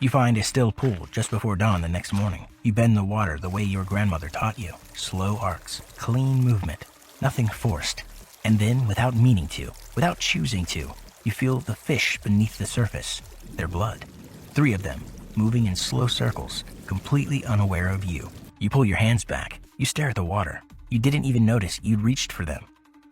You find a still pool just before dawn the next morning. You bend the water the way your grandmother taught you. Slow arcs, clean movement, nothing forced. And then, without meaning to, without choosing to, you feel the fish beneath the surface, their blood. 3 of them, moving in slow circles, completely unaware of you. You pull your hands back. You stare at the water. You didn't even notice you'd reached for them.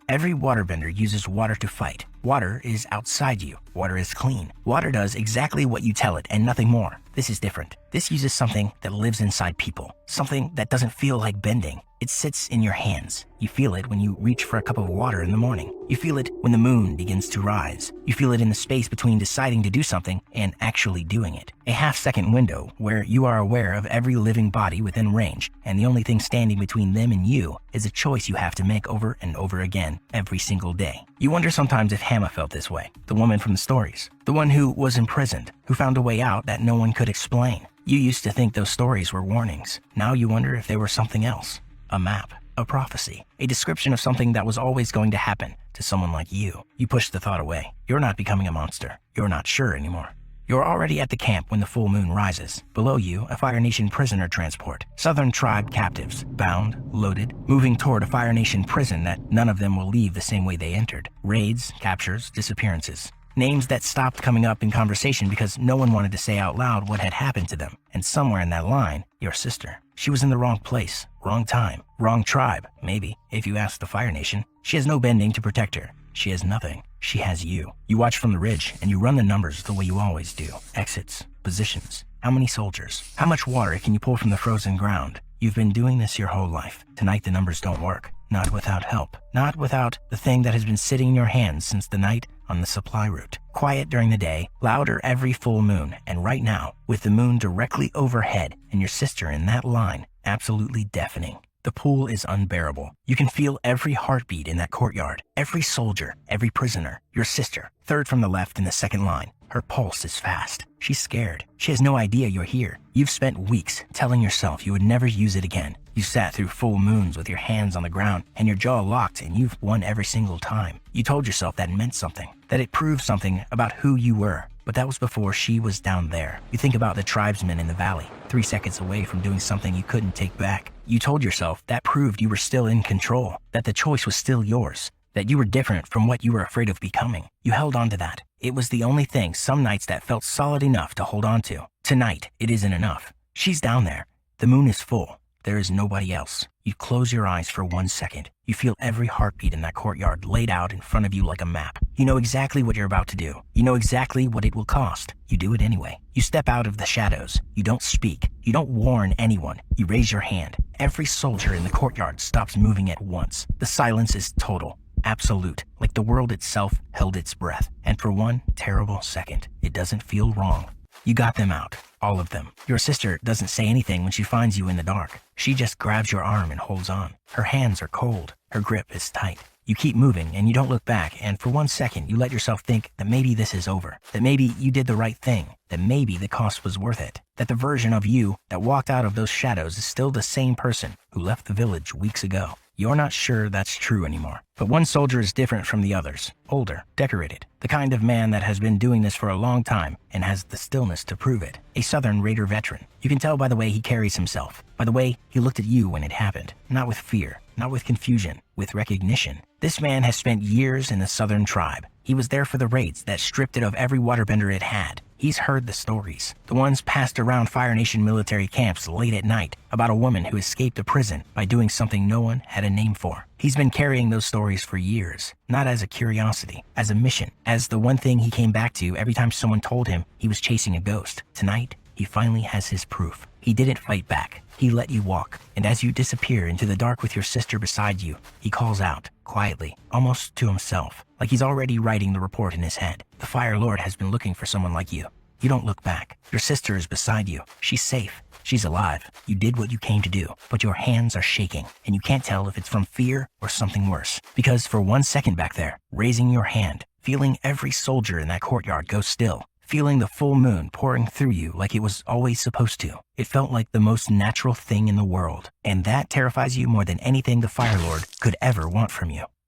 Every waterbender uses water to fight. Water is outside you. Water is clean. Water does exactly what you tell it and nothing more. This is different. This uses something that lives inside people. Something that doesn't feel like bending. It sits in your hands. You feel it when you reach for a cup of water in the morning. You feel it when the moon begins to rise. You feel it in the space between deciding to do something and actually doing it. A half-second window where you are aware of every living body within range, and the only thing standing between them and you is a choice you have to make over and over again every single day. You wonder sometimes if Hannah felt this way, the woman from the stories, the one who was imprisoned, who found a way out that no one could explain. You used to think those stories were warnings. Now you wonder if they were something else. A map, a prophecy, a description of something that was always going to happen to someone like you. You push the thought away. You're not becoming a monster. You're not sure anymore. You're already at the camp when the full moon rises. Below you, a Fire Nation prisoner transport. Southern tribe captives, bound, loaded, moving toward a Fire Nation prison that none of them will leave the same way they entered. Raids, captures, disappearances. Names that stopped coming up in conversation because no one wanted to say out loud what had happened to them. And somewhere in that line, your sister. She was in the wrong place, wrong time, wrong tribe, maybe, if you ask the Fire Nation. She has no bending to protect her. She has nothing. She has you. You watch from the ridge and you run the numbers the way you always do. Exits, positions, how many soldiers, how much water can you pull from the frozen ground? You've been doing this your whole life. Tonight the numbers don't work. Not without help. Not without the thing that has been sitting in your hands since the night on the supply route. Quiet during the day, louder every full moon, and right now, with the moon directly overhead and your sister in that line, absolutely deafening. The pool is unbearable. You can feel every heartbeat in that courtyard, every soldier, every prisoner. Your sister, third from the left in the second line. Her pulse is fast. She's scared. She has no idea you're here. You've spent weeks telling yourself you would never use it again. You sat through full moons with your hands on the ground and your jaw locked, and you've won every single time. You told yourself that meant something, that it proved something about who you were. But that was before she was down there. You think about the tribesmen in the valley, 3 seconds away from doing something you couldn't take back. You told yourself that proved you were still in control, that the choice was still yours, that you were different from what you were afraid of becoming. You held on to that. It was the only thing some nights that felt solid enough to hold on to. Tonight, it isn't enough. She's down there. The moon is full. There is nobody else. You close your eyes for 1 second. You feel every heartbeat in that courtyard laid out in front of you like a map. You know exactly what you're about to do. You know exactly what it will cost. You do it anyway. You step out of the shadows. You don't speak. You don't warn anyone. You raise your hand. Every soldier in the courtyard stops moving at once. The silence is total. Absolute, like the world itself held its breath. And for 1 terrible second, it doesn't feel wrong. You got them out, all of them. Your sister doesn't say anything when she finds you in the dark. She just grabs your arm and holds on. Her hands are cold. Her grip is tight. You keep moving and you don't look back, and for 1 second you let yourself think that maybe this is over, that maybe you did the right thing, that maybe the cost was worth it, that the version of you that walked out of those shadows is still the same person who left the village weeks ago. You're not sure that's true anymore. But one soldier is different from the others. Older, decorated. The kind of man that has been doing this for a long time and has the stillness to prove it. A Southern Raider veteran. You can tell by the way he carries himself. By the way he looked at you when it happened. Not with fear. Not with confusion. With recognition. This man has spent years in the Southern tribe. He was there for the raids that stripped it of every waterbender it had. He's heard the stories, the ones passed around Fire Nation military camps late at night about a woman who escaped a prison by doing something no one had a name for. He's been carrying those stories for years, not as a curiosity, as a mission, as the one thing he came back to every time someone told him he was chasing a ghost. Tonight, he finally has his proof. He didn't fight back. He let you walk, and as you disappear into the dark with your sister beside you, he calls out, quietly, almost to himself, like he's already writing the report in his head. The Fire Lord has been looking for someone like you. You don't look back. Your sister is beside you. She's safe. She's alive. You did what you came to do, but your hands are shaking, and you can't tell if it's from fear or something worse. Because for 1 second back there, raising your hand, feeling every soldier in that courtyard go still, feeling the full moon pouring through you like it was always supposed to. It felt like the most natural thing in the world. And that terrifies you more than anything the Fire Lord could ever want from you.